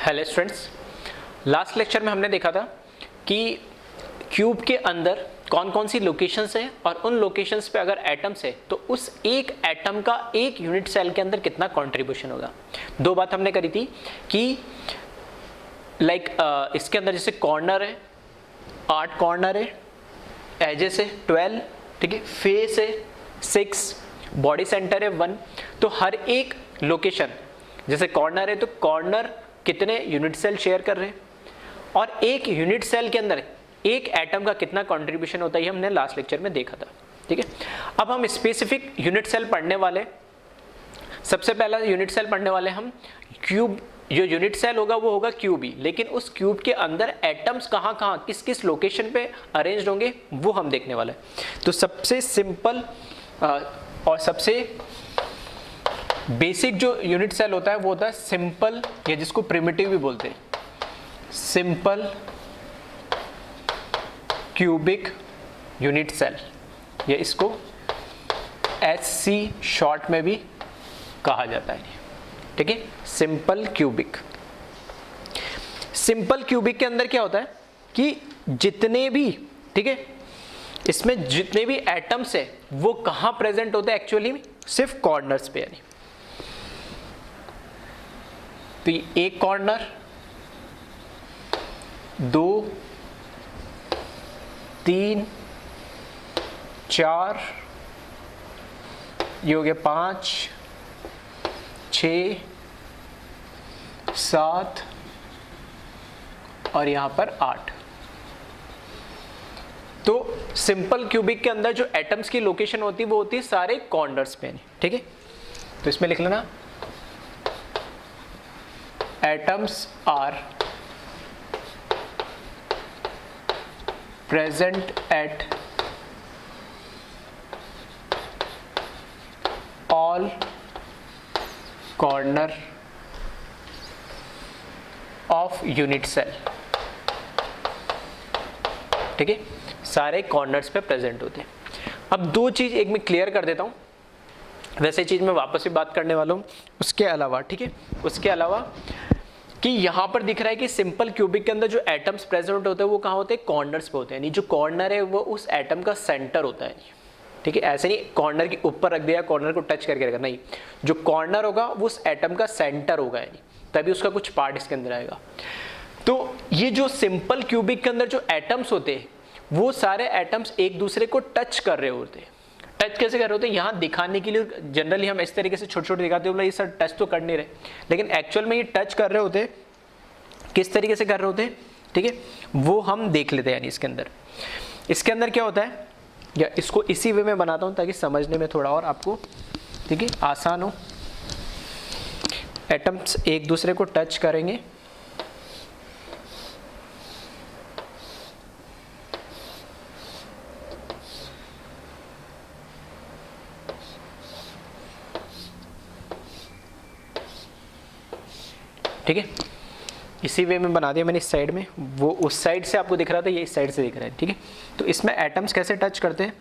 Hello students, last lecture में हमने देखा था कि क्यूब के अंदर कौन कौन सी लोकेशंस हैं और उन लोकेशंस पे अगर एटम्स है तो उस एक एटम का एक यूनिट सेल के अंदर कितना कंट्रीब्यूशन होगा। दो बात हमने करी थी कि इसके अंदर जैसे कॉर्नर है 8 कॉर्नर है, एजेस है 12, ठीक है, फेस है 6, बॉडी सेंटर है 1। तो हर एक लोकेशन जैसे कॉर्नर है तो कॉर्नर कितने यूनिट सेल शेयर कर रहे हैं और एक यूनिट सेल के अंदर एक एटम का कितना कंट्रीब्यूशन होता है, ये हमने लास्ट लेक्चर में देखा था। ठीक है, अब हम स्पेसिफिक यूनिट सेल पढ़ने वाले। सबसे पहला यूनिट सेल पढ़ने वाले हम क्यूब। जो यूनिट सेल होगा वो होगा क्यूब ही, लेकिन उस क्यूब के अंदर एटम्स कहाँ कहाँ किस किस लोकेशन पे अरेंज होंगे वो हम देखने वाले हैं। तो सबसे सिंपल और सबसे बेसिक जो यूनिट सेल होता है वो होता है सिंपल, या जिसको प्रिमिटिव भी बोलते हैं, सिंपल क्यूबिक यूनिट सेल, या इसको SC शॉर्ट में भी कहा जाता है। ठीक है, सिंपल क्यूबिक। सिंपल क्यूबिक के अंदर क्या होता है कि जितने भी, ठीक है, इसमें जितने भी एटम्स है वो कहां प्रेजेंट होते हैं एक्चुअली में, सिर्फ कॉर्नर्स पे। यानी तो ये एक कॉर्नर, 2, 3, 4, ये हो गया 5, 6, 7 और यहां पर 8। तो सिंपल क्यूबिक के अंदर जो एटम्स की लोकेशन होती है वो होती है सारे कॉर्नर्स पे। ठीक है, तो इसमें लिख लेना atoms are present at all corner of unit cell। ठीक है, सारे कॉर्नर्स पे प्रेजेंट होते हैं। अब दो चीज एक मैं क्लियर कर देता हूं, वैसे चीज मैं वापस भी बात करने वाला हूं उसके अलावा। ठीक है, उसके अलावा कि यहां पर दिख रहा है कि सिंपल क्यूबिक के अंदर जो एटम्स प्रेजेंट होते हैं वो कहां होते हैं, कॉर्नर्स पे होते हैं। यानी जो कॉर्नर है वो उस एटम का सेंटर होता है। ठीक है, ऐसे नहीं कॉर्नर के ऊपर रख दिया, कॉर्नर को टच करके रखा, नहीं, जो कॉर्नर होगा वो उस एटम का सेंटर होगा, यानी तभी उसका कुछ पार्ट इसके अंदर आएगा। तो ये जो सिंपल क्यूबिक के अंदर जो एटम्स होते हैं वो सारे एटम्स एक दूसरे को टच कर रहे होते हैं। टच कैसे कर रहे होते हैं, यहाँ दिखाने के लिए जनरली हम इस तरीके से छोटे छोटे दिखाते हैं, ये सर टच तो कर नहीं रहे, लेकिन एक्चुअल में ये टच कर रहे होते हैं। किस तरीके से कर रहे होते हैं, ठीक है, वो हम देख लेते हैं। यानी इसके अंदर क्या होता है, या इसको इसी वे में बनाता हूँ ताकि समझने में थोड़ा और आपको, ठीक है, आसान हो। एटम्स एक दूसरे को टच करेंगे, ठीक है, इसी वे में बना दिया मैंने। इस साइड में वो उस साइड से आपको दिख रहा था, ये इस साइड से दिख रहा है। ठीक है, तो इसमें एटम्स कैसे टच करते हैं,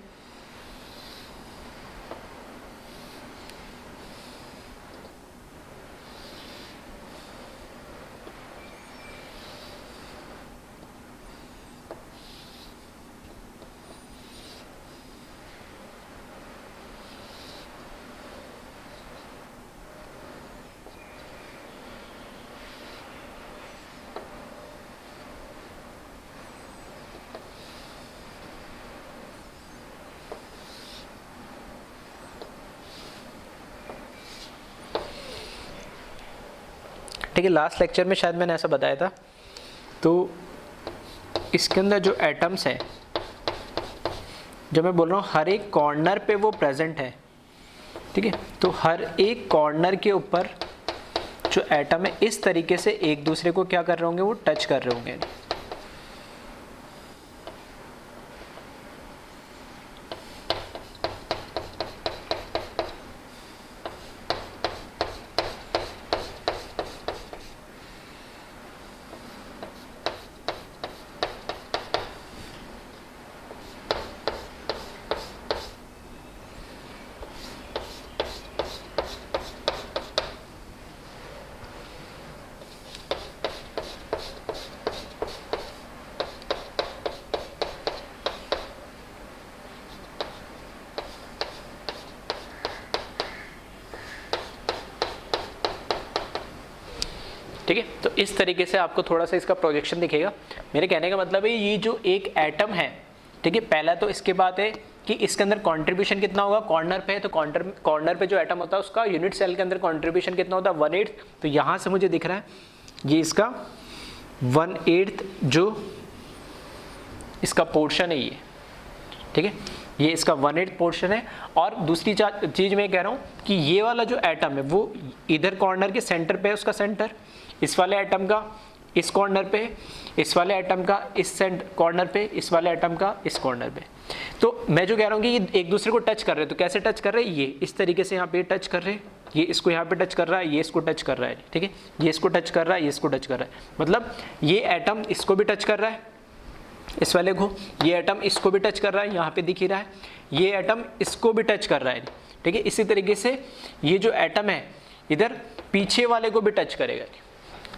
ठीक है, लास्ट लेक्चर में शायद मैंने ऐसा बताया था। तो इसके अंदर जो एटम्स हैं, जो मैं बोल रहा हूँ हर एक कॉर्नर पे वो प्रेजेंट है। ठीक है, तो हर एक कॉर्नर के ऊपर जो एटम है इस तरीके से एक दूसरे को क्या कर रहे होंगे, वो टच कर रहे होंगे। ठीक है। तो इस तरीके से आपको थोड़ा सा इसका प्रोजेक्शन दिखेगा। मेरे कहने का मतलब है ये जो एक एटम है, ठीक है, पहला तो इसके बाद है कि इसके अंदर कंट्रीब्यूशन कितना होगा, कॉर्नर पे है तो कॉर्नर पे जो एटम होता है उसका यूनिट सेल के अंदर कंट्रीब्यूशन कितना होता है 1/8। तो यहाँ से मुझे दिख रहा है ये इसका 1/8 जो इसका पोर्शन है ये, ठीक है, ये इसका 1/8 पोर्शन है। और दूसरी चीज मैं कह रहा हूँ कि ये वाला जो एटम है वो इधर कॉर्नर के सेंटर पे है, उसका सेंटर इस वाले एटम का इस कॉर्नर पे, इस वाले एटम का इस कॉर्नर पे, इस वाले एटम का इस कॉर्नर पे। तो मैं जो कह रहा हूँ कि ये एक दूसरे को टच कर रहे हैं, तो कैसे टच कर रहे हैं, ये इस तरीके से यहाँ पे टच कर रहे हैं, ये इसको यहाँ पे टच कर रहा है, ये इसको टच कर रहा है, ठीक है, ये इसको टच कर रहा है, ये इसको टच कर रहा है, मतलब ये एटम इसको भी टच कर रहा है इस वाले को, ये एटम इसको भी टच कर रहा है, यहाँ पे दिख ही रहा है, ये एटम इसको भी टच कर रहा है, ठीक है। इसी तरीके से ये जो एटम है इधर पीछे वाले को भी टच करेगा।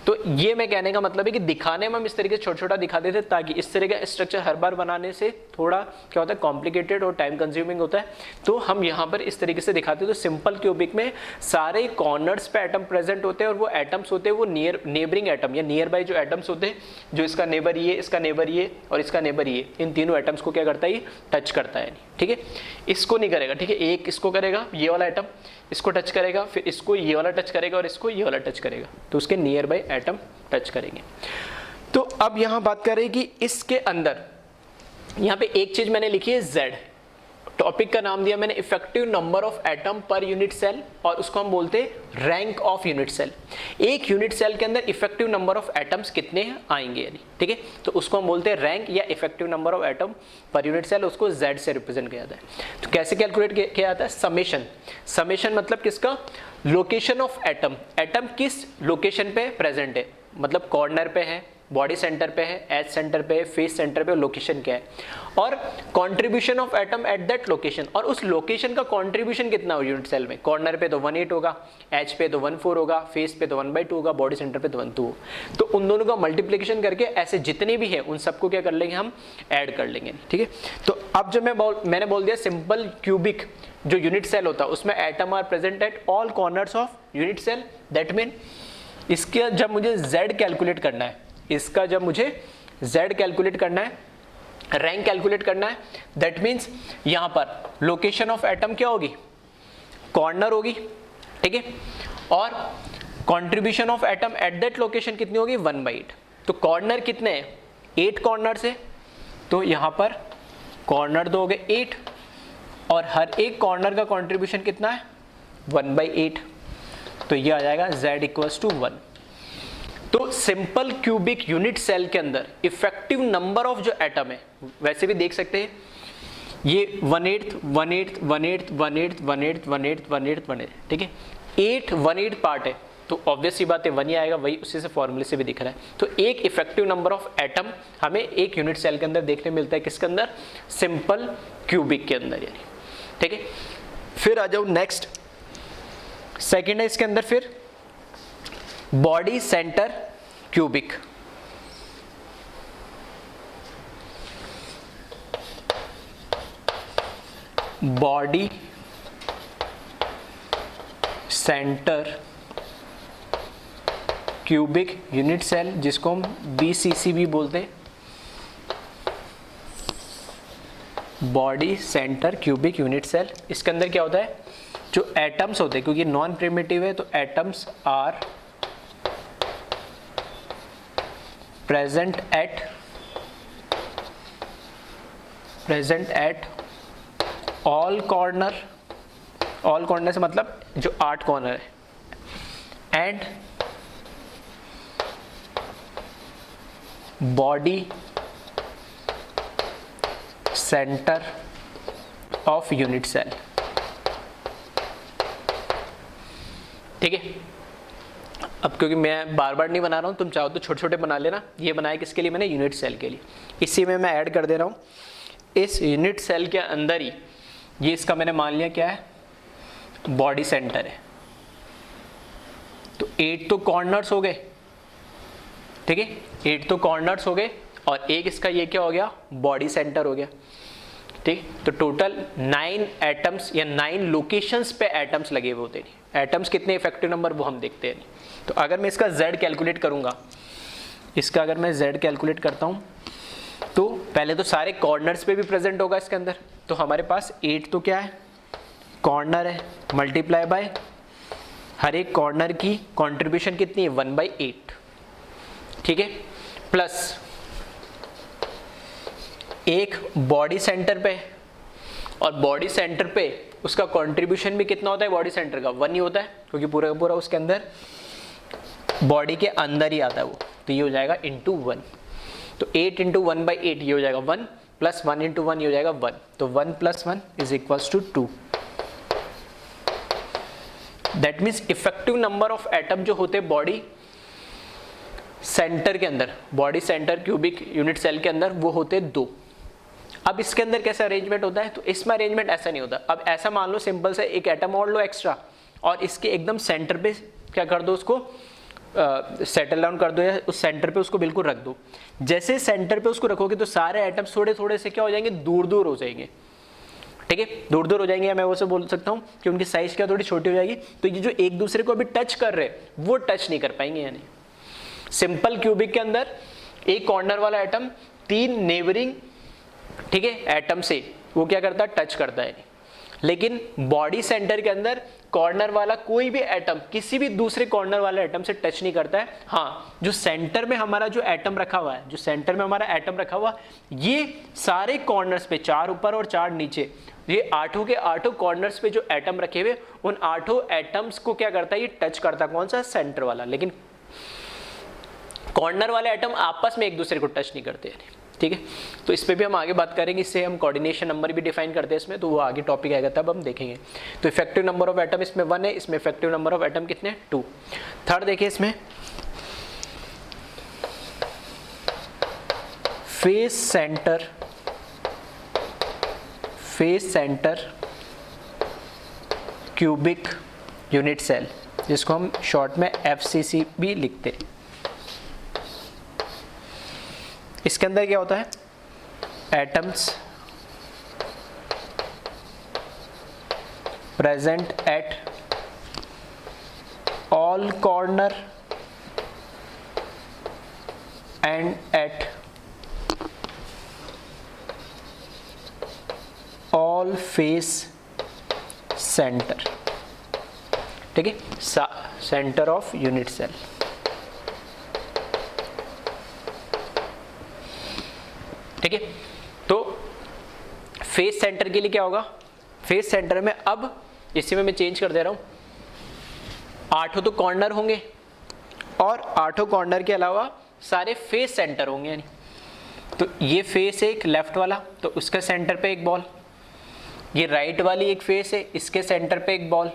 तो ये मैं कहने का मतलब है कि दिखाने में हम इस तरीके से छोटा छोटा दिखा देते ताकि इस तरह का स्ट्रक्चर हर बार बनाने से थोड़ा क्या होता है कॉम्प्लिकेटेड और टाइम कंज्यूमिंग होता है। तो हम यहाँ पर इस तरीके से दिखाते हैं। तो सिंपल क्यूबिक में सारे कॉर्नर्स पे एटम प्रेजेंट होते हैं और वो एटम्स होते हैं वो नेबरिंग एटम या नियर बाई जो एटम्स होते हैं, जो इसका नेबर ये, इसका नेबर ये और इसका नेबर ये, इन तीनों एटम्स को क्या करता है ये टच करता है, ठीक है। इसको नहीं करेगा, ठीक है, एक इसको करेगा, ये वाला एटम इसको टच करेगा, फिर इसको ये वाला टच करेगा और इसको ये वाला टच करेगा, तो उसके नियर बाई एटम टच करेंगे। तो अब यहां बात करें कि इसके अंदर यहां पे एक चीज मैंने लिखी है Z, टॉपिक का नाम दिया मैंने effective number of atom per unit cell, और उसको हम बोलते हैं रैंक ऑफ यूनिट सेल। एक यूनिट सेल के अंदर इफेक्टिव नंबर ऑफ एटम्स कितने आएंगे यानी, ठीक है, तो उसको हम बोलते हैं रैंक या effective number of atom per unit cell, उसको Z से रिप्रेजेंट किया जाता है। तो कैसे कैलकुलेट किया जाता है, समेशन। समेशन मतलब किसका, लोकेशन ऑफ एटम, एटम किस लोकेशन पे प्रेजेंट है, मतलब कॉर्नर पे है, बॉडी सेंटर पे है, एज सेंटर पे है, फेस सेंटर पे, लोकेशन क्या है, और contribution of atom at that location, और उस लोकेशन का कंट्रीब्यूशन कितना हो यूनिट सेल में। कॉर्नर पे तो 1/8 होगा, एज पे तो 1/4 होगा, फेस पे तो 1/2 होगा, बॉडी सेंटर पे तो 1/2। तो उन दोनों का मल्टीप्लिकेशन करके ऐसे जितने भी है उन सबको क्या कर लेंगे हम, ऐड कर लेंगे, ठीक है। तो अब जब मैंने बोल दिया सिंपल क्यूबिक जो यूनिट सेल होता है उसमें atom are present at all corners of unit cell, that mean इसके जब मुझे Z कैलकुलेट करना है, इसका जब मुझे Z कैलकुलेट करना है, रैंक कैलकुलेट करना है, दैट मीन्स यहां पर लोकेशन ऑफ एटम क्या होगी, कॉर्नर होगी, ठीक है, और contribution of atom at that location कितनी होगी 1/8। तो कॉर्नर कितने हैं, 8 कॉर्नर है, तो यहां पर कॉर्नर दो हो गए 8 और हर एक कॉर्नर का कंट्रीब्यूशन कितना है 1/8। तो ये आ जाएगा Z = 1। तो सिंपल क्यूबिक यूनिट सेल के अंदर इफेक्टिव नंबर ऑफ जो एटम है, वैसे भी देख सकते हैं ये 1/8 1/8 1/8 1/8 1/8 1/8 1/8 1/8, ठीक है, 8 1/8 पार्ट है, तो ऑब्वियस सी बात है 1 ही आएगा, वही उसी से फॉर्मूले से भी दिख रहा है। तो एक इफेक्टिव नंबर ऑफ एटम हमें एक यूनिट सेल के अंदर देखने मिलता है, किसके अंदर, सिंपल क्यूबिक के अंदर यानी, ठीक है। फिर आ जाओ नेक्स्ट, सेकेंड है इसके अंदर फिर body centre cubic. Body centre cubic unit cell, जिसको हम BCC भी बोलते हैं, body centre cubic unit cell. इसके अंदर क्या होता है, जो एटम्स होते हैं, क्योंकि नॉन प्रिमिटिव है तो atoms are present at all corner, all corner से मतलब जो 8 कॉर्नर है, and body centre of unit cell, ठीक है। अब क्योंकि मैं बार बार नहीं बना रहा हूं, तुम चाहो तो छोटे छोटे बना लेना। ये बनाया किसके लिए मैंने, यूनिट सेल के लिए। इसी में मैं ऐड कर दे रहा हूं इस यूनिट सेल के अंदर ही, ये इसका मैंने मान लिया क्या है, बॉडी सेंटर है। तो 8 तो कॉर्नर्स हो गए, ठीक है, 8 तो कॉर्नर्स हो गए, और एक इसका ये क्या हो गया, बॉडी सेंटर हो गया। ठीक। तो टोटल 9 एटम्स या 9 लोकेशंस पे एटम्स लगे हुए होते हैं। एटम्स कितने इफेक्टिव नंबर वो हम देखते हैं। तो अगर मैं इसका z कैलकुलेट करूंगा, इसका अगर मैं z कैलकुलेट करता हूं तो पहले तो सारे कॉर्नर्स पे भी प्रेजेंट होगा इसके अंदर। तो हमारे पास 8 तो क्या है, कॉर्नर है, मल्टीप्लाई बाय हर एक कॉर्नर की कंट्रीब्यूशन कितनी है 1/8, ठीक है, प्लस एक बॉडी सेंटर पे, और बॉडी सेंटर पे उसका कंट्रीब्यूशन भी कितना होता है बॉडी सेंटर का 1 ही होता है, क्योंकि पूरा का पूरा उसके अंदर बॉडी के अंदर ही आता है वो। तो ये हो जाएगा इंटू 1। तो 8 इंटू 1/8 ये हो जाएगा 1, प्लस 1 इंटू 1 ये हो जाएगा 1। तो 1 plus 1 is equals to 2। That means effective number of atom जो होते हैं बॉडी सेंटर के अंदर, body centre cubic unit cell के अंदर, वो होते 2। अब इसके अंदर कैसा अरेंजमेंट होता है, तो इसमें अरेंजमेंट ऐसा नहीं होता। अब ऐसा मान लो सिंपल से एक एटम और लो एक्स्ट्रा, और इसके एकदम सेंटर पे क्या कर दो, उसको सेटल डाउन कर दो, या उस सेंटर पे उसको बिल्कुल रख दो। जैसे सेंटर पे उसको रखोगे तो सारे एटम्स थोड़े थोड़े से क्या हो जाएंगे, दूर दूर हो जाएंगे, ठीक है, दूर दूर हो जाएंगे। या मैं वो से बोल सकता हूँ कि उनकी साइज क्या थोड़ी छोटी हो जाएगी। तो ये जो एक दूसरे को अभी टच कर रहे हैं वो टच नहीं कर पाएंगे। यानी सिंपल क्यूबिक के अंदर एक कॉर्नर वाला एटम 3 नेबरिंग, ठीक है, एटम से वो क्या करता है, टच करता है। लेकिन बॉडी सेंटर के अंदर कॉर्नर वाला कोई भी एटम किसी भी दूसरे कॉर्नर वाले एटम से टच नहीं करता है। हाँ, जो सेंटर में हमारा जो एटम रखा हुआ है, जो सेंटर में हमारा एटम रखा हुआ, ये सारे कॉर्नर्स पे 4 ऊपर और 4 नीचे, ये 8 के 8 कॉर्नर्स पे जो एटम रखे हुए, उन 8 एटम्स को क्या करता है, ये टच करता है। कौन सा, सेंटर वाला। लेकिन कॉर्नर वाले एटम आपस में एक दूसरे को टच नहीं करते हैं, ठीक है। तो इस पे भी हम आगे बात करेंगे, इससे हम कोऑर्डिनेशन नंबर भी डिफाइन करते हैं इसमें, तो वो आगे टॉपिक आएगा तब हम देखेंगे। तो इफेक्टिव नंबर ऑफ एटम इसमें 1 है, इसमें इफेक्टिव नंबर ऑफ एटम कितने, 2। थर्ड देखिए इसमें face centre cubic unit cell, जिसको हम शॉर्ट में FCC भी लिखते हैं। इसके अंदर क्या होता है, atoms present at all corner and at all face centre, ठीक है, सेंटर ऑफ यूनिट सेल। ठीक है, तो फेस सेंटर के लिए क्या होगा, फेस सेंटर में अब इसी में मैं चेंज कर दे रहा हूं, 8 तो कॉर्नर होंगे और 8 कॉर्नर के अलावा सारे फेस सेंटर होंगे। यानी तो ये फेस है एक लेफ्ट वाला, तो उसके सेंटर पे एक बॉल, ये राइट वाली एक फेस है, इसके सेंटर पे एक बॉल,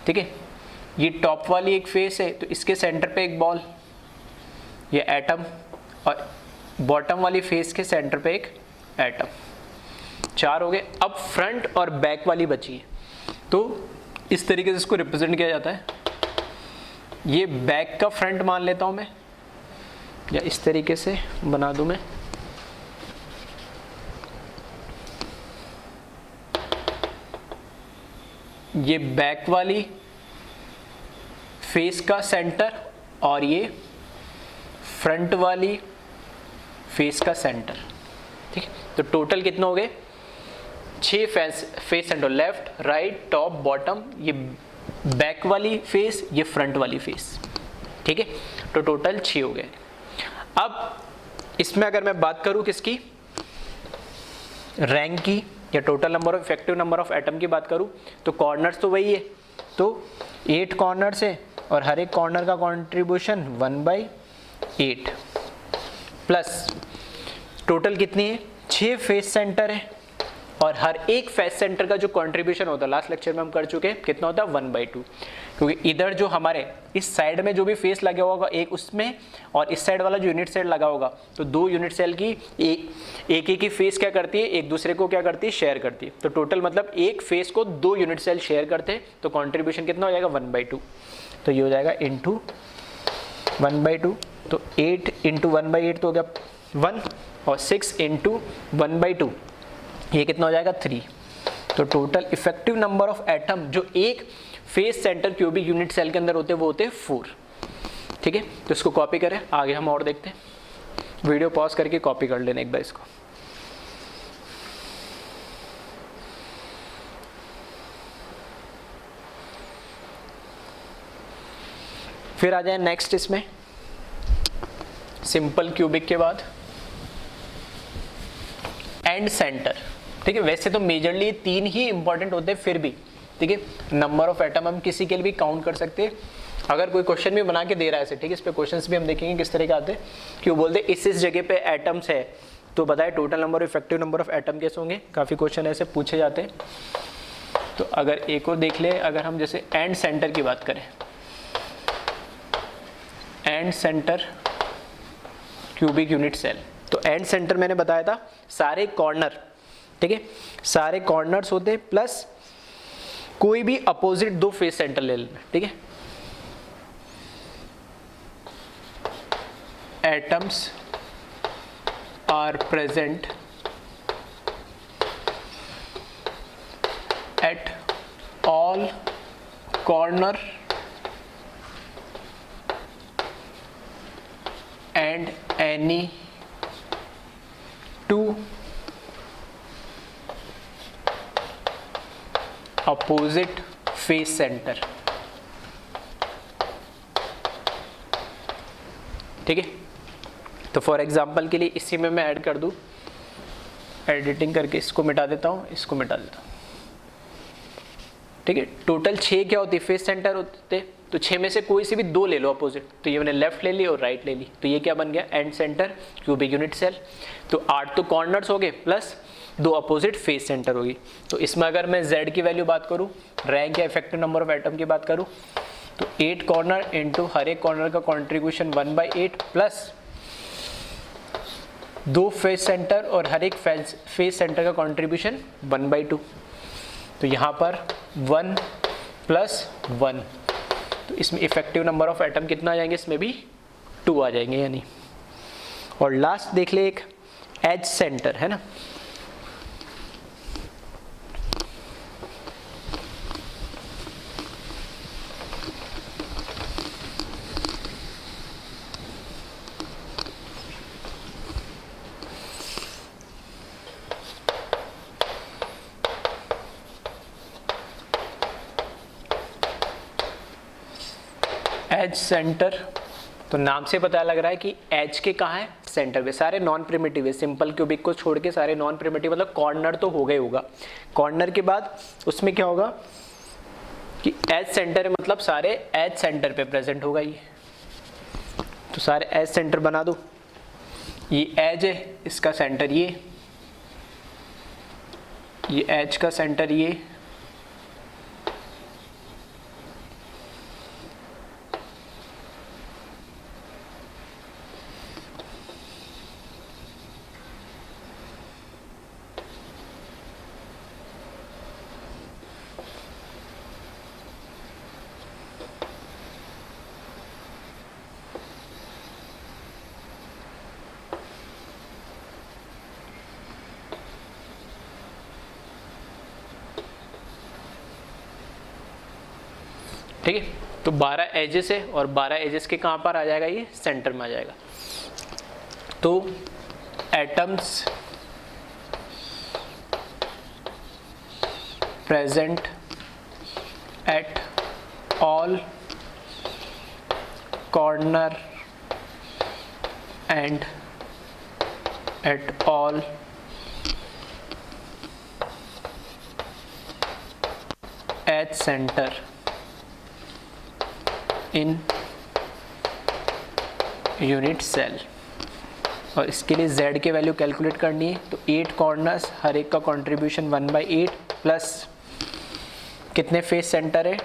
ठीक है, ये टॉप वाली एक फेस है, तो इसके सेंटर पे एक बॉल, ये एटम, और बॉटम वाली फेस के सेंटर पे एक एटम। 4 हो गए। अब फ्रंट और बैक वाली बची है, तो इस तरीके से इसको रिप्रेजेंट किया जाता है। ये बैक का फ्रंट मान लेता हूं मैं, या इस तरीके से बना दूं मैं, ये बैक वाली फेस का सेंटर और ये फ्रंट वाली फेस का सेंटर, ठीक है। तो टोटल कितना हो गए, 6 face centre, left right top bottom, ये बैक वाली फेस, ये फ्रंट वाली फेस, ठीक है। तो टोटल 6 हो गए। अब इसमें अगर मैं बात करूं किसकी, रैंक की, या total number of effective number of atom की बात करूं, तो कॉर्नर्स तो वही है, तो 8 कॉर्नर्स है और हर एक कॉर्नर का कंट्रीब्यूशन 1/8, प्लस टोटल कितनी है, 6 फेस सेंटर है, और हर एक फेस सेंटर का जो कंट्रीब्यूशन होता है, लास्ट लेक्चर में हम कर चुके हैं, कितना होता है 1/2, क्योंकि इधर जो हमारे इस साइड में जो भी फेस लगा होगा एक उसमें, और इस साइड वाला जो यूनिट सेल लगा होगा, तो 2 यूनिट सेल की एक ही फेस क्या करती है, एक दूसरे को क्या करती है, शेयर करती है। तो टोटल मतलब एक फेस को 2 यूनिट सेल शेयर करते हैं, तो कंट्रीब्यूशन कितना हो जाएगा 1/2। तो ये हो जाएगा इंटू 1/2, तो 8 इंटू 1/8 तो हो गया 1, और 6 इंटू 1/2 ये कितना हो जाएगा 3। तो total effective number of atom जो एक face centre cubic unit cell के अंदर होते हैं वो होते हैं 4। ठीक है, तो इसको कॉपी करें, आगे हम और देखते हैं। वीडियो पॉज करके कॉपी कर लेना एक बार इसको। फिर आ जाए नेक्स्ट इसमें सिंपल क्यूबिक के बाद एंड सेंटर। ठीक है, वैसे तो मेजरली 3 ही इंपॉर्टेंट होते हैं, फिर भी ठीक है नंबर ऑफ एटम हम किसी के लिए भी काउंट कर सकते हैं अगर कोई क्वेश्चन भी बना के दे रहा है ऐसे। ठीक है, इस पे क्वेश्चंस भी हम देखेंगे किस तरह के आते हैं। क्यों बोलते इस जगह पे एटम्स है तो बताए total number effective number of atom कैसे होंगे, काफ़ी क्वेश्चन ऐसे पूछे जाते हैं। तो अगर एक और देख ले, अगर हम जैसे एंड सेंटर की बात करें, end centre cubic unit cell, तो एंड सेंटर मैंने बताया था सारे कॉर्नर, ठीक है सारे कॉर्नर्स होते हैं प्लस कोई भी अपोजिट 2 फेस सेंटर ले लेना। ठीक है, atoms are present at all corner and any 2 opposite face center। ठीक है, तो फॉर एग्जांपल के लिए इसी में मैं ऐड कर दूं, एडिटिंग करके इसको मिटा देता हूं, इसको मिटा देता हूं। ठीक है, टोटल 6 क्या होती है फेस सेंटर होते, तो 6 में से कोई से भी 2 ले लो अपोजिट। तो ये मैंने लेफ्ट ले ली और राइट ले ली, तो ये क्या बन गया end centre cubic unit cell. तो 8 तो कॉर्नर्स हो गए प्लस 2 अपोजिट फेस सेंटर होगी। तो इसमें अगर मैं z की वैल्यू बात करूँ, रैंक या इफेक्टिव नंबर ऑफ एटम की बात करूँ, तो 8 कॉर्नर इंटू हर एक कॉर्नर का कॉन्ट्रीब्यूशन 1/8 प्लस 2 फेस सेंटर और हर एक फेस सेंटर का कॉन्ट्रीब्यूशन 1/2। तो यहाँ पर 1 + 1, तो इसमें इफेक्टिव नंबर ऑफ एटम कितना आ जाएंगे, इसमें भी 2 आ जाएंगे यानी। और लास्ट देख ले एक एज सेंटर है ना, एज सेंटर। तो नाम से पता लग रहा है कि एज के कहाँ है, सेंटर पे। सारे नॉन प्रिमिटिव है, सिंपल क्यूबिक को छोड़ के सारे नॉन प्रिमिटिव, मतलब कॉर्नर तो हो गए होगा। कॉर्नर के बाद उसमें क्या होगा कि एज सेंटर है, मतलब सारे एज सेंटर पे प्रेजेंट होगा ये। तो सारे एज सेंटर बना दो, ये एज है, इसका सेंटर ये एज का सेंटर ये, ठीक है। तो 12 एजेस है और 12 एजेस के कहाँ पर आ जाएगा, ये सेंटर में आ जाएगा। तो atoms present at all corner and at all edge centre in unit cell. और इसके लिए z की वैल्यू कैलकुलेट करनी है। तो 8 कॉर्नर्स, हर एक का कंट्रीब्यूशन 1/8 प्लस कितने फेस सेंटर है,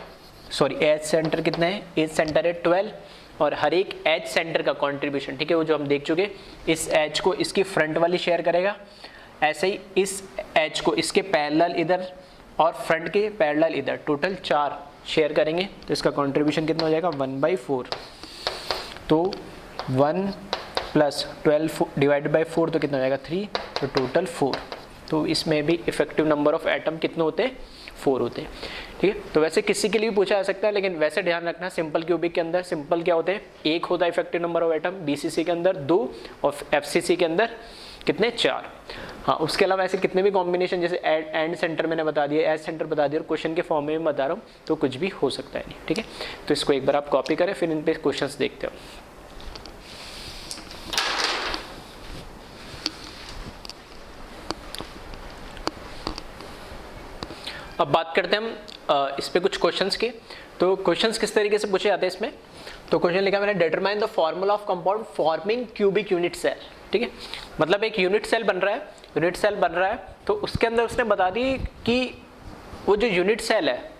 सॉरी एज सेंटर कितने हैं, एज सेंटर है 12 और हर एक एज सेंटर का कंट्रीब्यूशन, ठीक है वो जो हम देख चुके, इस एज को इसकी फ्रंट वाली शेयर करेगा, ऐसे ही इस एज को इसके पैरेलल इधर और फ्रंट के पैरेलल इधर, टोटल 4 शेयर करेंगे। तो इसका कंट्रीब्यूशन कितना हो जाएगा 1/4। तो 1 + 12 डिवाइडेड बाई 4 तो कितना हो जाएगा 3, तो टोटल 4। तो इसमें भी इफेक्टिव नंबर ऑफ एटम कितने होते हैं, 4 होते हैं। ठीक है, तो वैसे किसी के लिए भी पूछा जा सकता है, लेकिन वैसे ध्यान रखना सिंपल क्यूबिक के अंदर सिंपल क्या होते हैं, 1 होता है effective number of atom, BCC के अंदर 2 और एफसीसी के अंदर कितने, 4। हाँ, उसके अलावा ऐसे कितने भी कॉम्बिनेशन, जैसे एंड सेंटर मैंने बता दिया, एज सेंटर बता दिया, और क्वेश्चन के फॉर्म में बता रहा हूँ, तो कुछ भी हो सकता है नहीं। ठीक है, तो इसको एक बार आप कॉपी करें, फिर इन पे क्वेश्चंस देखते हो। अब बात करते हैं हम इस पे कुछ क्वेश्चंस के। तो क्वेश्चंस किस तरीके से पूछे जाते हैं इसमें, तो क्वेश्चन लिखा मैंने, determine the formula of compound forming cubic unit cell. ठीक है, मतलब एक यूनिट सेल बन रहा है, यूनिट सेल बन रहा है, तो उसके अंदर उसने बता दी कि वो जो यूनिट सेल है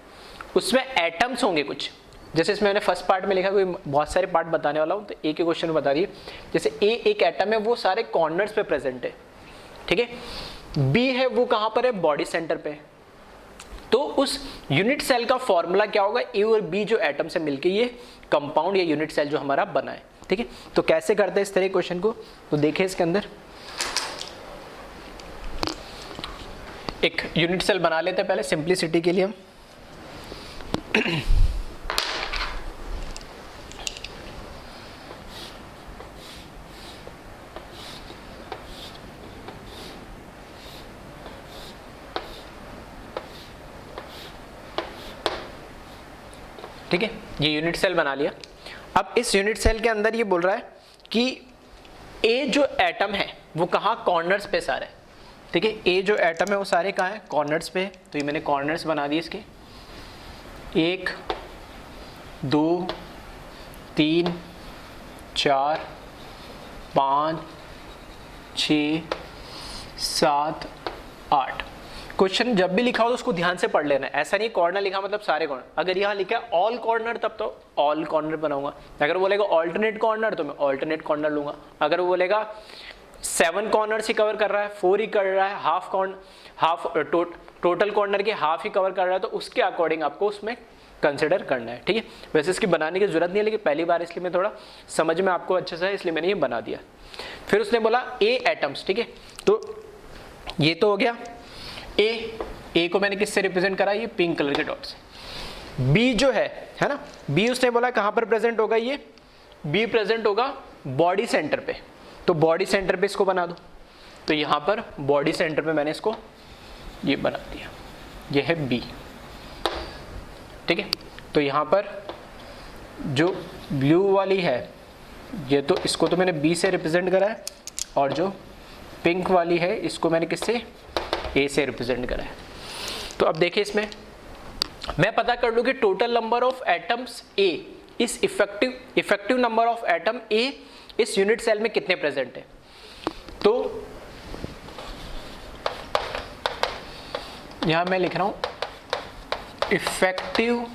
उसमें एटम्स होंगे कुछ। जैसे इसमें मैंने फर्स्ट पार्ट में लिखा, कोई बहुत सारे पार्ट बताने वाला हूँ, तो एक ही क्वेश्चन में बता दिए। जैसे ए एक एटम है, वो सारे कॉर्नर्स पे प्रेजेंट है। ठीक है, बी है, वो कहाँ पर है, बॉडी सेंटर पे। तो उस यूनिट सेल का फॉर्मूला क्या होगा, ए और बी जो एटम से मिलके ये कंपाउंड या यूनिट सेल जो हमारा बना है। ठीक है, तो कैसे करते हैं इस तरह क्वेश्चन को, तो देखिए इसके अंदर एक यूनिट सेल बना लेते हैं पहले सिंप्लिसिटी के लिए हम। ठीक है, ये यूनिट सेल बना लिया। अब इस यूनिट सेल के अंदर ये बोल रहा है कि ए जो एटम है वो कहाँ, कॉर्नर्स पे सारे। ठीक है, ए जो एटम है वो सारे कहाँ है, कॉर्नर्स पे। तो ये मैंने कॉर्नर्स बना दिए इसके, 1 2 3 4 5 6 7 8। क्वेश्चन जब भी लिखा हो तो उसको ध्यान से पढ़ लेना, ऐसा नहीं कॉर्नर लिखा मतलब सारे कॉर्नर। अगर यहाँ लिखा है ऑल कॉर्नर तब तो ऑल कॉर्नर बनाऊंगा, अगर बोलेगा ऑल्टरनेट कॉर्नर तो मैं ऑल्टरनेट कॉर्नर लूंगा। अगर वो बोलेगा 7 कॉर्नर्स ही कवर कर रहा है, 4 ही कर रहा है, हाफ टोटल कॉर्नर के हाफ ही कवर कर रहा है, तो उसके अकॉर्डिंग आपको उसमें कंसिडर करना है। ठीक है, वैसे इसकी बनाने की जरूरत नहीं है, लेकिन पहली बार इसलिए मैं थोड़ा समझ में आपको अच्छे से, इसलिए मैंने ये बना दिया। फिर उसने बोला ए एटम्स। ठीक है, तो ये तो हो गया ए को मैंने किससे रिप्रेजेंट करा, ये पिंक कलर के डॉट से। बी जो है ना, बी उसने बोला कहां पर प्रेजेंट होगा, ये बी प्रेजेंट होगा बॉडी सेंटर पे। तो बॉडी सेंटर पे इसको बना दो, तो यहां पर बॉडी सेंटर पे मैंने इसको ये बना दिया, ये है बी। ठीक है, तो यहां पर जो ब्लू वाली है ये, तो इसको तो मैंने बी से रिप्रेजेंट करा है, और जो पिंक वाली है इसको मैंने किससे, ए से रिप्रेजेंट करा है। तो अब देखिए इसमें मैं पता कर लूं कि टोटल नंबर ऑफ एटम्स ए, इस इफेक्टिव नंबर ऑफ एटम ए इस यूनिट सेल में कितने प्रेजेंट है। तो यहां मैं लिख रहा हूं इफेक्टिव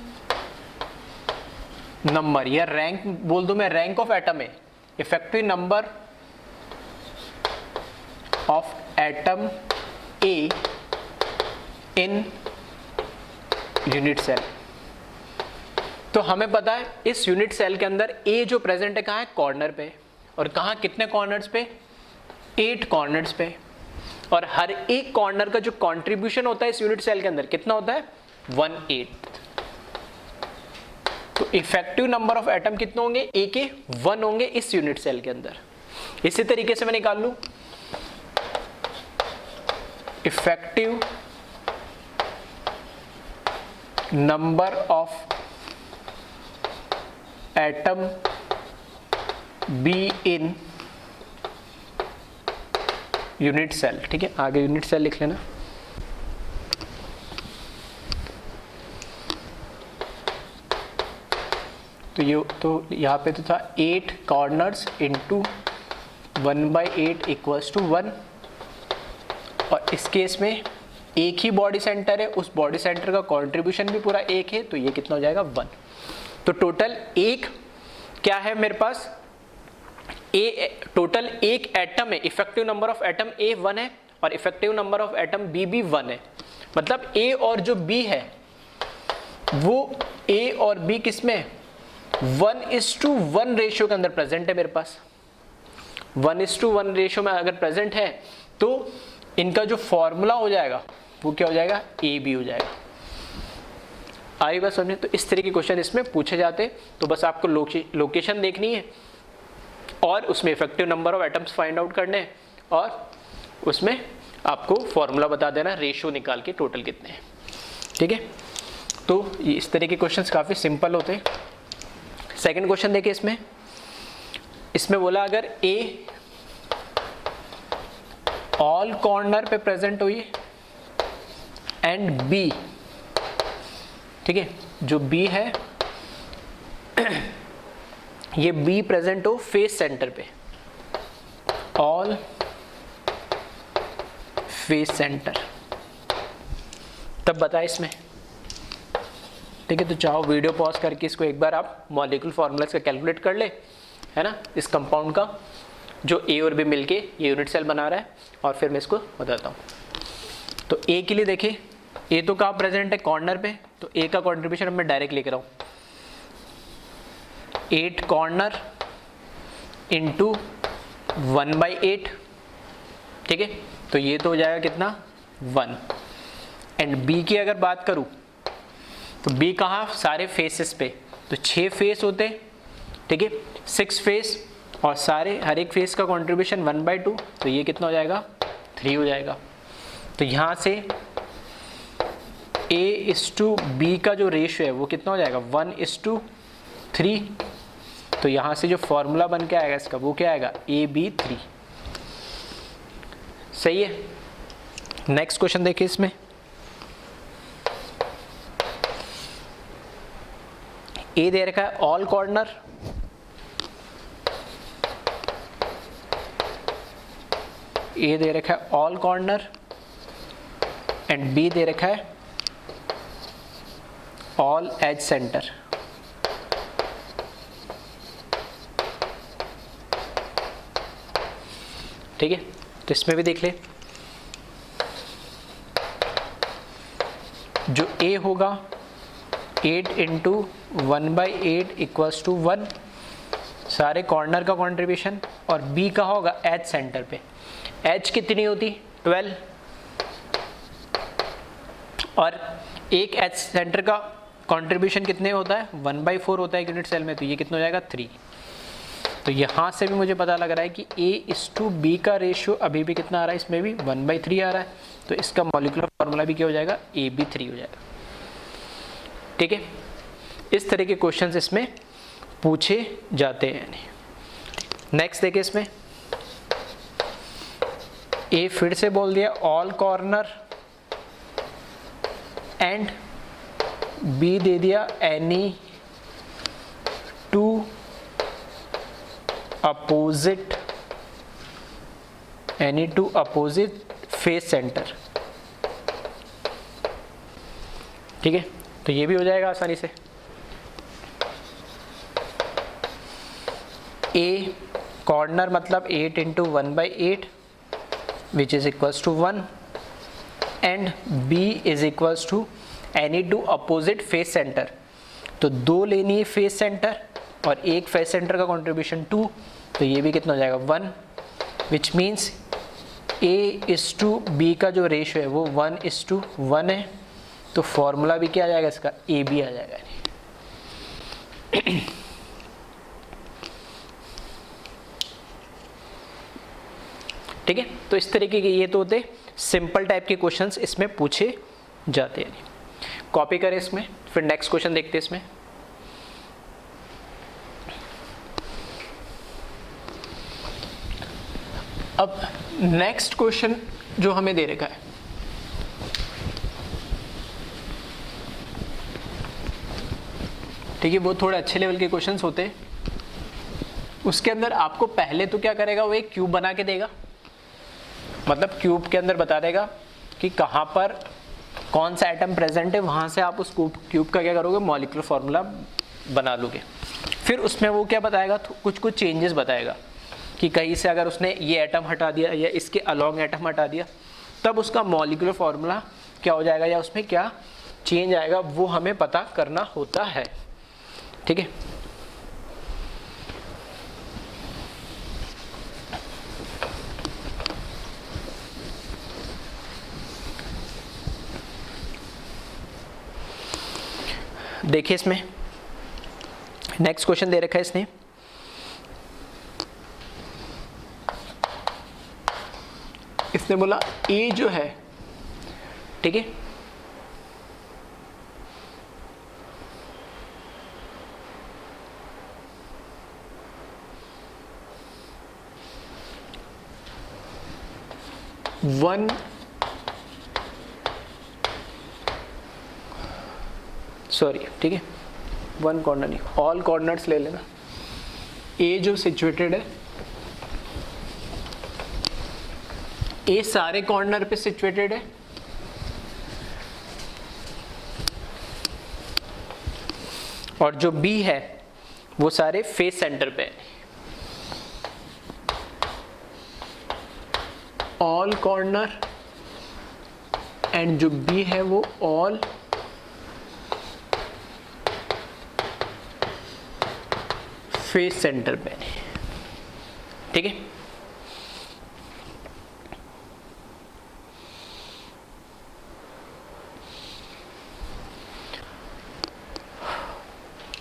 नंबर, या रैंक बोल दूं मैं, रैंक ऑफ एटम है, effective number of atom A in unit cell. तो हमें पता है इस यूनिट सेल के अंदर ए जो प्रेजेंट है कहाँ है, कॉर्नर पे, और कहाँ कितने कॉर्नर्स पे, 8 कॉर्नर्स पे। और हर एक कॉर्नर का जो कंट्रीब्यूशन होता है इस यूनिट सेल के अंदर कितना होता है, 1/8। तो इफेक्टिव नंबर ऑफ एटम कितने होंगे, ए के 1 होंगे इस यूनिट सेल के अंदर। इसी तरीके से मैं निकाल लूं effective number of atom B in unit cell. ठीक है, आगे यूनिट सेल लिख लेना। तो ये तो यहाँ पे तो था 8 कॉर्नर्स इंटू 1/8 इक्वल्स टू 1, और इस केस में एक ही बॉडी सेंटर है, उस बॉडी सेंटर का कंट्रीब्यूशन भी पूरा 1 है, तो ये कितना हो जाएगा, 1। तो टोटल एक क्या है मेरे पास, टोटल एक एटम है, effective number of atom A 1 है, और effective number of atom B भी 1 है। मतलब ए और जो बी है वो ए और बी किसमें, 1:1 रेशियो के अंदर प्रेजेंट है मेरे पास। 1:1 रेशियो में अगर प्रेजेंट है तो इनका जो फॉर्मूला हो जाएगा वो क्या हो जाएगा, ए बी हो जाएगा। आई बात समझे? तो इस तरह के क्वेश्चन इसमें पूछे जाते, तो बस आपको लोकेशन देखनी है और उसमें effective number of atoms find out करने हैं और उसमें आपको फॉर्मूला बता देना, रेशियो निकाल के टोटल कितने हैं। ठीक है, तो इस तरह के क्वेश्चंस काफ़ी सिंपल होते हैं। सेकंड क्वेश्चन देखिए, इसमें बोला अगर ए ऑल कॉर्नर पे प्रेजेंट हुई एंड बी, ठीक है, जो बी है ये बी प्रेजेंट हो फेस सेंटर पे, ऑल फेस सेंटर, तब बताए इसमें। ठीक है, तो चाहो वीडियो पॉज करके इसको एक बार आप मॉलिक्यूलर फॉर्मूलाज का कैलकुलेट कर ले, है ना, इस कंपाउंड का जो ए और बी मिलके ये यूनिट सेल बना रहा है, और फिर मैं इसको बताता हूँ। तो ए के लिए देखिए, ए तो कहाँ प्रेजेंट है, कॉर्नर पे, तो ए का कॉन्ट्रीब्यूशन अब मैं डायरेक्ट लेकर आऊँ, 8 कॉर्नर इंटू 1/8, ठीक है, तो ये तो हो जाएगा कितना 1। एंड बी की अगर बात करूँ तो बी कहाँ, सारे फेसेस पे, तो 6 फेस होते हैं, ठीक है, 6 फेस, और सारे हर एक फेस का कंट्रीब्यूशन 1/2, तो ये कितना हो जाएगा 3 हो जाएगा। तो यहाँ से A/B का जो रेशियो है वो कितना हो जाएगा 1/3, तो यहाँ से जो फॉर्मूला बन के आएगा इसका वो क्या आएगा AB3। सही है। नेक्स्ट क्वेश्चन देखिए, इसमें ए दे रखा है ऑल कॉर्नर, ए दे रखा है ऑल कॉर्नर एंड बी दे रखा है ऑल एज सेंटर। ठीक है, तो इसमें भी देख ले, जो ए होगा 8 इंटू 1/8 इक्वल्स टू 1, सारे कॉर्नर का कंट्रीब्यूशन, और बी का होगा एच सेंटर पे, एच कितनी होती 12, और एक एच सेंटर का कंट्रीब्यूशन कितने होता है 1/4 होता है यूनिट सेल में, तो ये कितना हो जाएगा 3। तो यहाँ से भी मुझे पता लग रहा है कि A/B का रेशियो अभी भी कितना आ रहा है, इसमें भी 1/3 आ रहा है, तो इसका मॉलिक्यूलर फार्मूला भी क्या हो जाएगा AB3 हो जाएगा। ठीक है, इस तरह के क्वेश्चंस इसमें पूछे जाते हैं। नेक्स्ट देखिए, इसमें ए फिर से बोल दिया ऑल कॉर्नर एंड बी दे दिया any two opposite face centre. ठीक है, तो ये भी हो जाएगा आसानी से। ए कॉर्नर मतलब 8 into 1/8 which is equals to 1 and B is equals to any two opposite face centre, तो 2 लेनी है फेस सेंटर और एक फेस सेंटर का कंट्रीब्यूशन 2, तो ये भी कितना हो जाएगा 1, विच मीन्स A/B का जो रेशियो है वो 1:1 है, तो फॉर्मूला भी क्या आ जाएगा इसका AB आ जाएगा। ठीक है, तो इस तरीके के ये तो होते सिंपल टाइप के क्वेश्चंस इसमें पूछे जाते हैं। कॉपी करें इसमें, फिर नेक्स्ट क्वेश्चन देखते हैं। इसमें अब नेक्स्ट क्वेश्चन जो हमें दे रखा है, ठीक है, वो थोड़े अच्छे लेवल के क्वेश्चंस होते हैं। उसके अंदर आपको पहले तो क्या करेगा, वो एक क्यूब बना के देगा, मतलब क्यूब के अंदर बता देगा कि कहाँ पर कौन सा एटम प्रेजेंट है, वहाँ से आप उस क्यूब का क्या करोगे मॉलिक्यूलर फार्मूला बना लोगे। फिर उसमें वो क्या बताएगा, कुछ कुछ चेंजेस बताएगा कि कहीं से अगर उसने ये एटम हटा दिया या इसके अलोंग एटम हटा दिया, तब उसका मॉलिक्यूलर फार्मूला क्या हो जाएगा या उसमें क्या चेंज आएगा, वो हमें पता करना होता है। ठीक है, देखिए इसमें नेक्स्ट क्वेश्चन दे रखा है इसने, इसने बोला ए जो है, ठीक है, वन सॉरी ठीक है, वन कॉर्नर नहीं, ऑल कॉर्नर्स ले लेना। ए जो सिचुएटेड है, ए सारे कॉर्नर पे सिचुएटेड है, और जो बी है वो सारे फेस सेंटर पे है। ऑल कॉर्नर एंड जो बी है वो ऑल फेस सेंटर पे, ठीक है।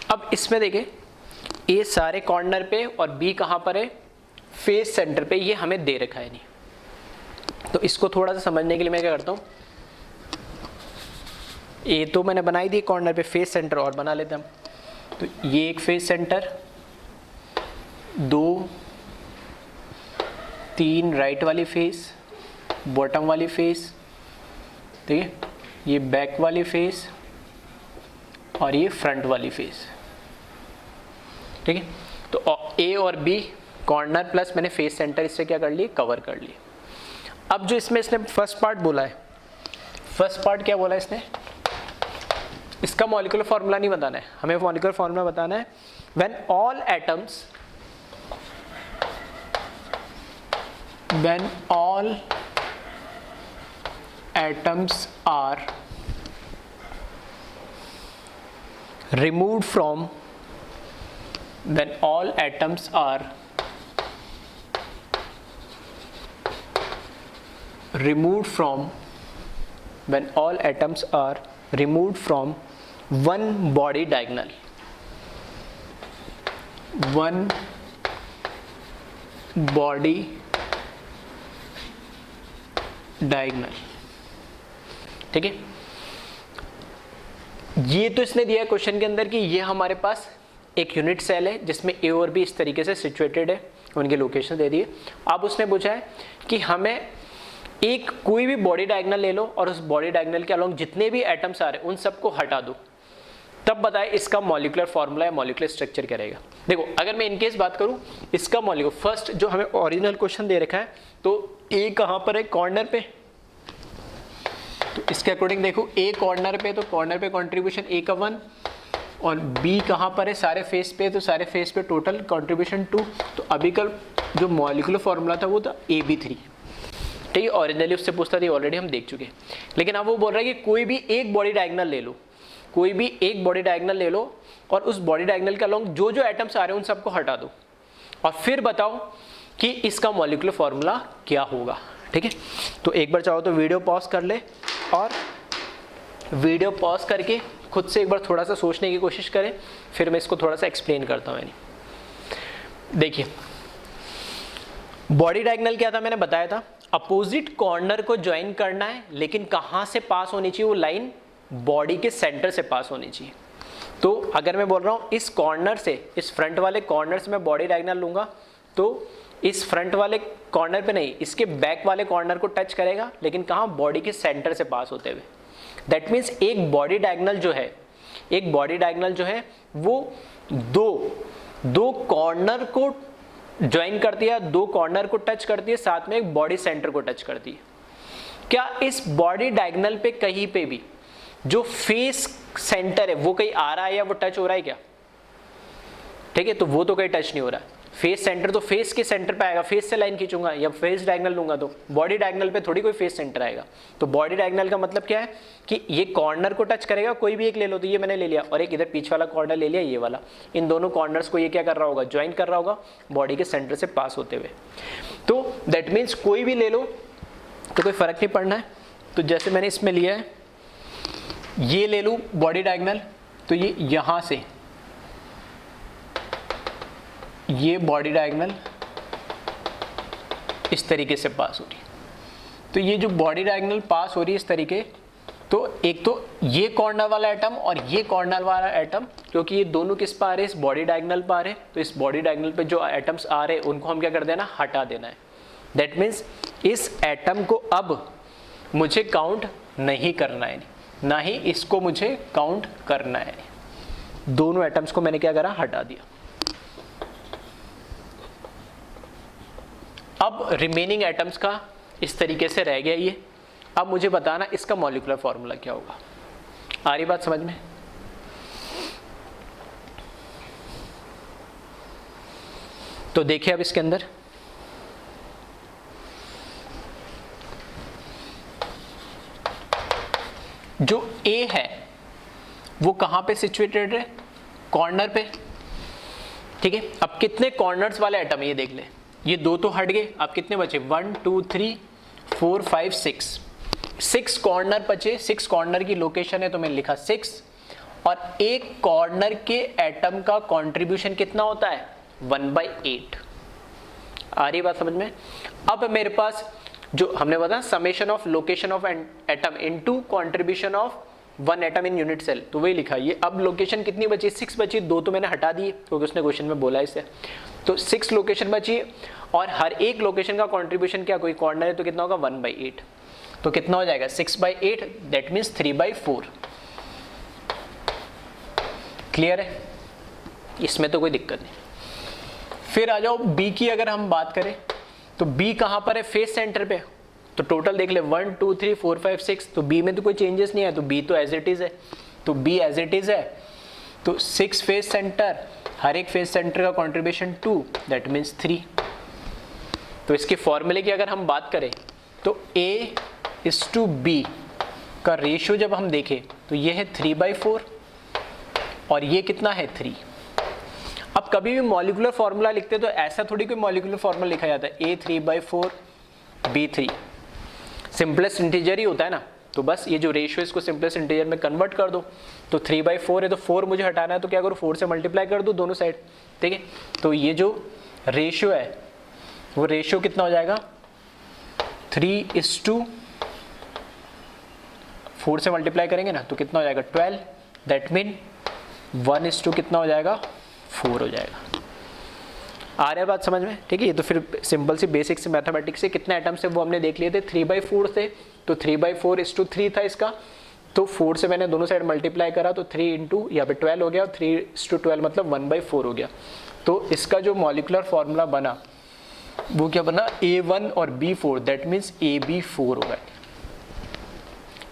अब इसमें देखें, ए सारे कॉर्नर पे और बी कहां पर है, फेस सेंटर पे, ये हमें दे रखा है नहीं। तो इसको थोड़ा सा समझने के लिए मैं क्या करता हूं, ए तो मैंने बनाई दी कॉर्नर पे, फेस सेंटर और बना लेते हम। तो ये एक फेस सेंटर, 2 3 राइट वाली फेस, बॉटम वाली फेस, ठीक है, ये बैक वाली फेस और ये फ्रंट वाली फेस, ठीक है। तो ए और बी कॉर्नर प्लस मैंने फेस सेंटर इससे क्या कर लिए, कवर कर लिए। अब जो इसमें इसने फर्स्ट पार्ट बोला है, फर्स्ट पार्ट क्या बोला है इसने, इसका मॉलिक्यूलर फॉर्मूला नहीं बताना है हमें, मॉलिक्यूलर फॉर्मूला बताना है when all atoms are removed from when all atoms are removed from when all atoms are removed from one body diagonal, one body diagonal, ठीक है। ये तो इसने दिया है क्वेश्चन के अंदर कि ये हमारे पास एक यूनिट सेल है जिसमें ए और बी इस तरीके से सिचुएटेड है, उनके लोकेशन दे दिए। अब उसने पूछा है कि हमें एक कोई भी बॉडी डायगोनल ले लो और उस बॉडी डायगोनल के अलोंग जितने भी एटम्स आ रहे हैं उन सबको हटा दो, तब बताए इसका मॉलिक्यूलर फॉर्मूला या मॉलिक्यूलर स्ट्रक्चर क्या रहेगा। देखो अगर मैं इनकेस बात करूं, इसका मॉलिक्यूलर फर्स्ट जो हमें ओरिजिनल क्वेश्चन दे रखा है, तो ए कहां पर है, कॉर्नर पे, तो इसके अकॉर्डिंग देखो ए कॉर्नर पे, तो कॉर्नर पे कंट्रीब्यूशन ए का 1, और बी कहाँ पर है, सारे फेस पे, तो सारे फेस पे टोटल कंट्रीब्यूशन 2। तो अभी कल जो मॉलिक्यूलर फॉर्मूला था वो था AB3, ठीक है। ओरिजिनली उससे पूछता था, ऑलरेडी हम देख चुके हैं। लेकिन अब वो बोल रहा है कि कोई भी एक बॉडी डायगोनल ले लो, कोई भी एक बॉडी डायगोनल ले लो और उस बॉडी डायगोनल के अलोंग जो जो एटम्स आ रहे हैं उन सबको हटा दो और फिर बताओ कि इसका मॉलिक्यूलर फॉर्मूला क्या होगा, ठीक है। तो एक बार चाहो तो वीडियो पॉज कर ले और वीडियो पॉज करके खुद से एक बार थोड़ा सा सोचने की कोशिश करें, फिर मैं इसको थोड़ा सा एक्सप्लेन करता हूँ। देखिए बॉडी डायगोनल क्या था, मैंने बताया था अपोजिट कॉर्नर को ज्वाइन करना है, लेकिन कहाँ से पास होनी चाहिए वो लाइन, बॉडी के सेंटर से पास होनी चाहिए। तो अगर मैं बोल रहा हूँ इस कॉर्नर से, इस फ्रंट वाले कॉर्नर से मैं बॉडी डायगोनल लूँगा, तो इस फ्रंट वाले कॉर्नर पे नहीं, इसके बैक वाले कॉर्नर को टच करेगा, लेकिन कहाँ, बॉडी के सेंटर से पास होते हुए। दैट मीन्स एक बॉडी डायगोनल जो है, एक बॉडी डायगोनल जो है वो दो कॉर्नर को ज्वाइन करती है, 2 कॉर्नर को टच करती है, साथ में एक बॉडी सेंटर को टच करती है। क्या इस बॉडी डायगोनल पे कहीं पे भी जो फेस सेंटर है वो कहीं आ रहा है या वो टच हो रहा है क्या, ठीक है। तो वो तो कहीं टच नहीं हो रहा है। फेस सेंटर तो फेस के सेंटर पे आएगा, फेस से लाइन खींचूंगा या फेस डायगोनल लूंगा, तो बॉडी डायगोनल पे थोड़ी कोई फेस सेंटर आएगा। तो बॉडी डायगोनल का मतलब क्या है कि ये कॉर्नर को टच करेगा, कोई भी एक ले लो, तो ये मैंने ले लिया, और एक इधर पीछे वाला कॉर्नर ले लिया, ये वाला, इन दोनों कॉर्नर्स को ये क्या कर रहा होगा, ज्वाइन कर रहा होगा बॉडी के सेंटर से पास होते हुए। तो दैट मीन्स कोई भी ले लो तो कोई फर्क नहीं पड़ना है। तो जैसे मैंने इसमें लिया है, ये ले लूँ बॉडी डायगोनल, तो ये यहां से ये बॉडी डायगोनल इस तरीके से पास हो रही है। तो ये जो बॉडी डायगोनल पास हो रही है इस तरीके, तो एक तो ये कॉर्नर वाला एटम और ये कॉर्नर वाला एटम, क्योंकि ये दोनों किस पर आ रहे हैं, इस बॉडी डायगोनल पर आ रहे हैं, तो इस बॉडी डायगोनल पे जो एटम्स आ रहे हैं उनको हम क्या कर देना, हटा देना है। दैट मीन्स इस एटम को अब मुझे काउंट नहीं करना है, ना ही इसको मुझे काउंट करना है। दोनों एटम्स को मैंने क्या करा, हटा दिया। अब रिमेनिंग एटम्स का इस तरीके से रह गया ये। अब मुझे बताना इसका मॉलिक्यूलर फॉर्मूला क्या होगा। आ रही बात समझ में? तो देखिए अब इसके अंदर जो A है वो कहां पे सिचुएटेड है, कॉर्नर पे, ठीक है। अब कितने कॉर्नर्स वाले एटम, ये देख ले, ये दो तो हट गए, अब कितने बचे, 1 2 3 4 5 6 कॉर्नर बचे। 6 कॉर्नर की लोकेशन है तो मैंने लिखा 6, और एक कॉर्नर के एटम का कंट्रीब्यूशन कितना होता है, 1/8। आ रही बात समझ में? अब मेरे पास जो हमने बताया summation of location of atom into contribution of one atom in unit cell, तो वही लिखा। ये अब लोकेशन कितनी बची, 6 बची, 2 तो मैंने हटा दिए क्योंकि उसने क्वेश्चन में बोला इसे। तो 6 लोकेशन बची, और हर एक लोकेशन का कंट्रीब्यूशन क्या, कोई कॉर्नर है तो कितना होगा, 1/8। तो कितना हो जाएगा, 6/8, दैट मीन्स 3/4। क्लियर है? इसमें तो कोई दिक्कत नहीं। फिर आ जाओ बी की अगर हम बात करें, तो बी कहां पर है, फेस सेंटर पे। तो टोटल देख ले 1 2 3 4 5 6, तो बी में तो कोई चेंजेस नहीं है, तो बी तो एज इट इज है। तो बी एज इट इज है, तो 6 फेस सेंटर, हर एक फेस सेंटर का कंट्रीब्यूशन 2, दैट मीन्स 3। तो इसके फॉर्मूले की अगर हम बात करें तो A:B का रेशियो जब हम देखें तो ये है 3/4 और ये कितना है, 3। अब कभी भी मॉलिक्यूलर फॉर्मूला लिखते तो ऐसा थोड़ी कोई मॉलिक्यूलर फॉर्मूला लिखा जाता है A 3/4 B 3, सिंपलेस्ट इंटीजर ही होता है ना। तो बस ये जो रेशियो है इसको सिंपलेस्ट इंटीजर में कन्वर्ट कर दो। तो 3/4 है तो 4 मुझे हटाना है, तो क्या करूँ, 4 से मल्टीप्लाई कर दो दोनों साइड, ठीक है। तो ये जो रेशियो है वो रेशियो कितना हो जाएगा, 3:4 से मल्टीप्लाई करेंगे ना तो कितना हो जाएगा, 12। दैट मीन 1:, कितना हो जाएगा, 4 हो जाएगा। आ रहा है बात समझ में? ठीक है। ये तो फिर सिंपल सी बेसिक से मैथमेटिक्स से कितने एटम्स है वो हमने देख लिए थे, 3/4 थे। तो 3/4:3 था इसका, तो 4 से मैंने दोनों साइड मल्टीप्लाई करा तो 3 इंटू यहाँ पे 12 हो गया, और 3:12 मतलब 1/4 हो गया। तो इसका जो मॉलिक्यूलर फॉर्मूला बना वो क्या बना, A1 और B4, दैट मीन्स AB4 होगा।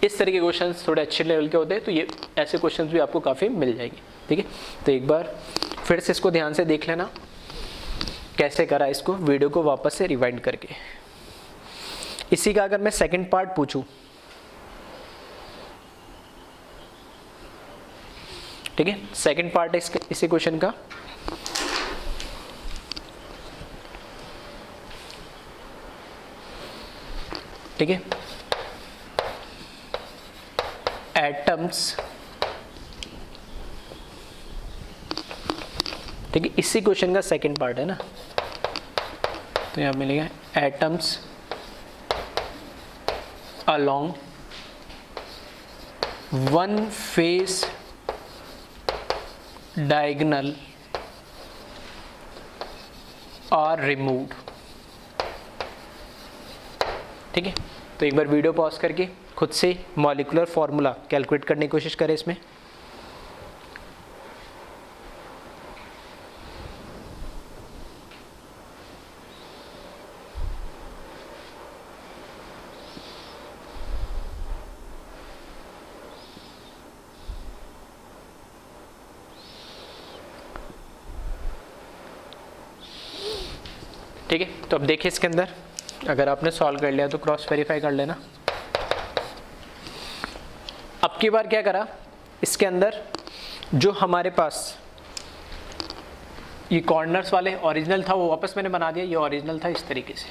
इस तरह के क्वेश्चंस थोड़े अच्छे लेवल के होते हैं, तो ये ऐसे क्वेश्चंस भी आपको काफ़ी मिल जाएंगे, ठीक है। तो एक बार फिर से इसको ध्यान से देख लेना कैसे करा इसको, वीडियो को वापस से रिवाइंड करके। इसी का अगर मैं सेकंड पार्ट पूछूं, ठीक है, सेकंड पार्ट है इसी क्वेश्चन का। ठीक है, एटम्स, ठीक है, इसी क्वेश्चन का सेकंड पार्ट है ना। तो यहां मिलेगा atoms along one face diagonal are removed. ठीक है, तो एक बार वीडियो पॉज करके खुद से मॉलिक्यूलर फॉर्मूला कैलकुलेट करने की कोशिश करें इसमें। ठीक है, तो अब देखिए इसके अंदर अगर आपने सॉल्व कर लिया तो क्रॉस वेरीफाई कर लेना। अब की बार क्या करा, इसके अंदर जो हमारे पास ये कॉर्नर्स वाले ओरिजिनल था वो वापस मैंने बना दिया, ये ओरिजिनल था इस तरीके से।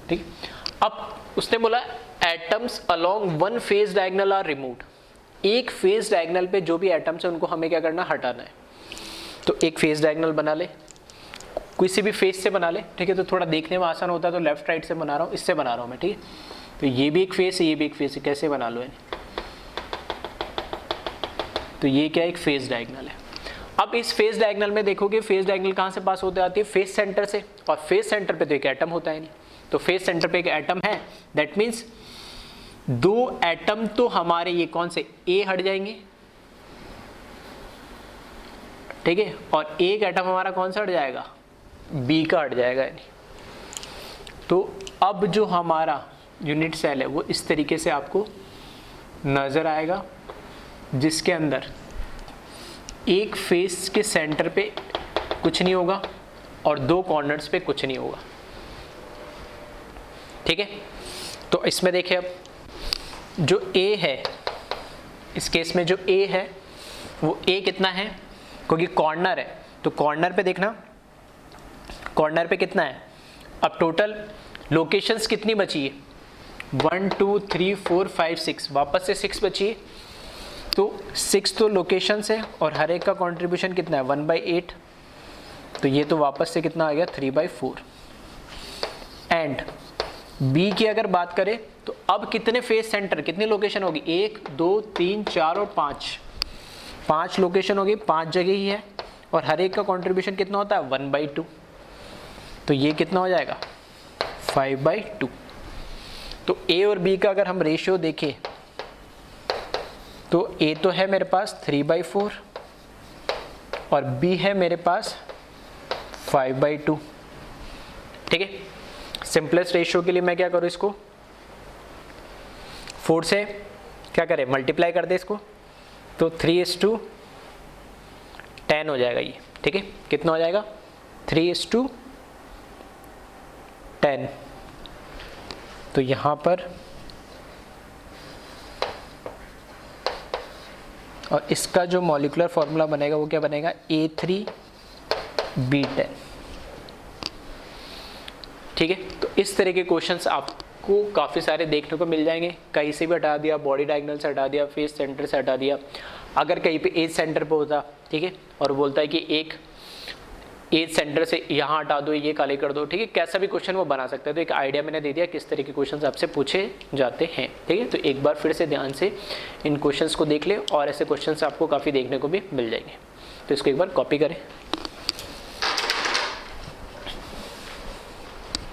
ठीक, अब उसने बोला atoms along one face diagonal are removed, एक फेज डायगोनल पे जो भी एटम्स है उनको हमें क्या करना, हटाना है। तो एक फेज डायगोनल बना ले, किसी भी फेस से बना ले, ठीक है। तो थोड़ा देखने में आसान होता है तो लेफ्ट राइट से बना रहा हूँ, इससे बना रहा हूँ मैं, ठीक है। तो ये भी एक फेस है, ये भी एक फेस है, कैसे बना लो इन्हें। तो ये क्या, एक फेस डायगोनल है। अब इस फेस डायगोनल में देखोगे, फेस डायगोनल कहाँ से पास होते आती है, फेस सेंटर से, और फेस सेंटर पे तो एक एटम होता है नहीं। तो फेस सेंटर पे एक एटम है, दैट मीन्स दो एटम तो हमारे ये कौन से, ए हट जाएंगे, ठीक है, और एक एटम हमारा कौन सा हट जाएगा, बी का हट जाएगा यानी। तो अब जो हमारा यूनिट सेल है वो इस तरीके से आपको नजर आएगा, जिसके अंदर एक फेस के सेंटर पे कुछ नहीं होगा और दो कॉर्नर्स पे कुछ नहीं होगा, ठीक है। तो इसमें देखिए, अब जो ए है, इस केस में जो ए है वो ए कितना है, क्योंकि कॉर्नर है तो कॉर्नर पे देखना, कॉर्नर पे कितना है। अब टोटल लोकेशंस कितनी बची है, 1 2 3 4 5 6, वापस से 6 बची है। तो 6 तो लोकेशंस है और हर एक का कंट्रीब्यूशन कितना है, 1/8। तो ये तो वापस से कितना आ गया, 3/4। एंड बी की अगर बात करें तो अब कितने फेस सेंटर, कितनी लोकेशन होगी, 1 2 3 4 और 5 लोकेशन होगी, 5 जगह ही है, और हर एक का कंट्रीब्यूशन कितना होता है, 1/2। तो ये कितना हो जाएगा, 5/2। तो ए और बी का अगर हम रेशियो देखें तो ए तो है मेरे पास 3/4 और बी है मेरे पास 5/2, ठीक है। सिंपलेस्ट रेशियो के लिए मैं क्या करूँ, इसको 4 से क्या करें, मल्टीप्लाई कर दे इसको, तो 3:10 हो जाएगा ये, ठीक है। कितना हो जाएगा, 3:10। तो यहाँ पर, और इसका जो मॉलिक्यूलर फॉर्मूला बनेगा वो क्या बनेगा, A3B10, ठीक है। तो इस तरह के क्वेश्चंस आपको काफ़ी सारे देखने को मिल जाएंगे, कहीं से भी हटा दिया, बॉडी डायगोनल से हटा दिया, फेस सेंटर से हटा दिया। अगर कहीं पे एज सेंटर पे होता, ठीक है, और बोलता है कि एक एज सेंटर से यहाँ हटा दो, ये काले कर दो, ठीक है, कैसा भी क्वेश्चन वो बना सकता है। तो एक आइडिया मैंने दे दिया किस तरह के क्वेश्चंस आपसे पूछे जाते हैं, ठीक है। तो एक बार फिर से ध्यान से इन क्वेश्चंस को देख ले, और ऐसे क्वेश्चंस आपको काफ़ी देखने को भी मिल जाएंगे। तो इसको एक बार कॉपी करें।